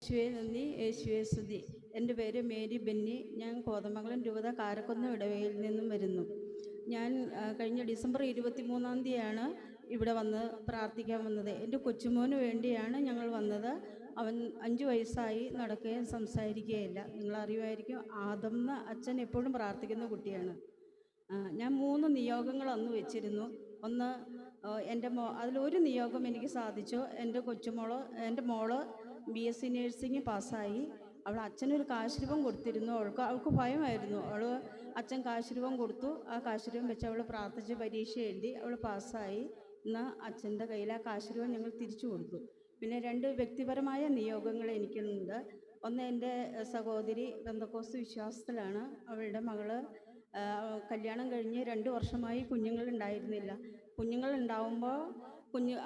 യേശുവെ നന്ദി, യേശുവെ സ്തുതി. എൻ്റെ പേര് മേരി ബെന്നി. ഞാൻ കോതമംഗലം രൂപത കാരക്കുന്ന് ഇടവയിൽ നിന്നും വരുന്നു. ഞാൻ കഴിഞ്ഞ ഡിസംബർ 23-ാം തീയതിയാണ് ഇവിടെ വന്ന് പ്രാർത്ഥിക്കാൻ വന്നത്. എൻ്റെ കൊച്ചുമോന് വേണ്ടിയാണ് ഞങ്ങൾ വന്നത്. അവൻ 5 വയസ്സായി, നടക്കുകയും സംസാരിക്കുകയില്ല. നിങ്ങളറിയുമായിരിക്കും, ആദംന്ന് അച്ഛൻ എപ്പോഴും പ്രാർത്ഥിക്കുന്ന കുട്ടിയാണ്. ഞാൻ 3 നിയോഗങ്ങൾ അന്ന് വെച്ചിരുന്നു. ഒന്ന്, അതിലൊരു നിയോഗം എനിക്ക് സാധിച്ചു. എൻ്റെ മോള് BSc നേഴ്സിംഗ് പാസ്സായി. അവൾ അച്ഛനൊരു കാശുരൂപം കൊടുത്തിരുന്നു. അവൾക്ക് ഭയമായിരുന്നു. അച്ഛൻ കാശുരൂപം കൊടുത്തു. ആ കാശുരൂപം വെച്ച് അവൾ പ്രാർത്ഥിച്ച് പരീക്ഷ എഴുതി. അവൾ പാസ്സായി. എന്നാൽ അച്ഛൻ്റെ കയ്യിൽ ആ കാശുരൂപം ഞങ്ങൾ തിരിച്ചു കൊടുത്തു. പിന്നെ 2 വ്യക്തിപരമായ നിയോഗങ്ങൾ എനിക്കുണ്ട്. ഒന്ന്, എൻ്റെ സഹോദരി പെന്തക്കോസ്ത് വിശ്വാസത്തിലാണ്. അവളുടെ മകള് കല്യാണം കഴിഞ്ഞ് 2 വർഷമായി കുഞ്ഞുങ്ങളുണ്ടായിരുന്നില്ല. കുഞ്ഞുങ്ങളുണ്ടാവുമ്പോൾ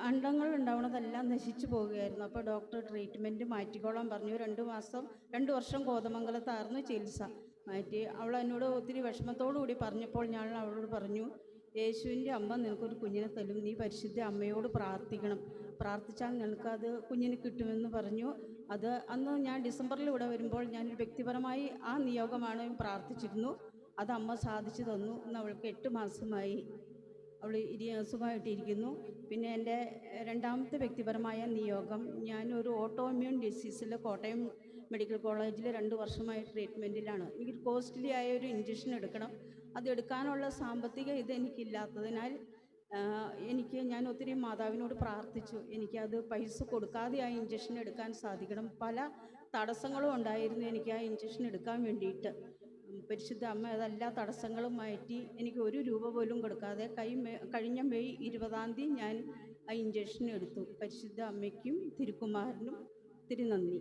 അണ്ടങ്ങൾ ഉണ്ടാവുന്നതെല്ലാം നശിച്ചു പോവുകയായിരുന്നു. അപ്പോൾ ഡോക്ടർ ട്രീറ്റ്മെൻറ്റ് മാറ്റിക്കോളാൻ പറഞ്ഞു. 2 വർഷം കോതമംഗലത്തായിരുന്നു ചികിത്സ. മാറ്റി. അവൾ എന്നോട് ഒത്തിരി വിഷമത്തോടുകൂടി പറഞ്ഞപ്പോൾ ഞാൻ അവളോട് പറഞ്ഞു, യേശുവിൻ്റെ അമ്മ നിനക്കൊരു കുഞ്ഞിനെ തരും, നീ പരിശുദ്ധ അമ്മയോട് പ്രാർത്ഥിച്ചാൽ നിനക്കത് കുഞ്ഞിന് കിട്ടുമെന്ന് പറഞ്ഞു. അന്ന് ഞാൻ ഡിസംബറിൽ ഇവിടെ വരുമ്പോൾ ഞാനൊരു വ്യക്തിപരമായി ആ നിയോഗമാണ് പ്രാർത്ഥിച്ചിരുന്നു. അത് അമ്മ സാധിച്ചു തന്നു. ഇന്ന് അവൾക്ക് 8 മാസമായി. അവൾ സുഖമായിട്ടിരിക്കുന്നു. പിന്നെ എൻ്റെ രണ്ടാമത്തെ വ്യക്തിപരമായ നിയോഗം, ഞാനൊരു ഓട്ടോഇമ്മ്യൂൺ ഡിസീസിൽ കോട്ടയം മെഡിക്കൽ കോളേജിൽ 2 വർഷമായി ട്രീറ്റ്മെൻറ്റിലാണ്. എനിക്ക് കോസ്റ്റ്ലി ആയ ഒരു ഇഞ്ചക്ഷൻ എടുക്കണം. അതെടുക്കാനുള്ള സാമ്പത്തിക എനിക്കില്ലാത്തതിനാൽ ഞാൻ ഒത്തിരി മാതാവിനോട് പ്രാർത്ഥിച്ചു, എനിക്കത് പൈസ കൊടുക്കാതെ ആ ഇഞ്ചക്ഷൻ എടുക്കാൻ സാധിക്കണം. പല തടസ്സങ്ങളും ഉണ്ടായിരുന്നു എനിക്ക് ആ ഇഞ്ചക്ഷൻ എടുക്കാൻ വേണ്ടിയിട്ട്. പരിശുദ്ധ അമ്മ അതെല്ലാ തടസ്സങ്ങളും മാറ്റി എനിക്ക് 1 രൂപ പോലും കൊടുക്കാതെ കഴിഞ്ഞ മെയ് 20-ാം തീയതി ഞാൻ ആ ഇഞ്ചക്ഷൻ എടുത്തു. പരിശുദ്ധ അമ്മയ്ക്കും തിരുക്കുമാരനും ഒത്തിരി നന്ദി.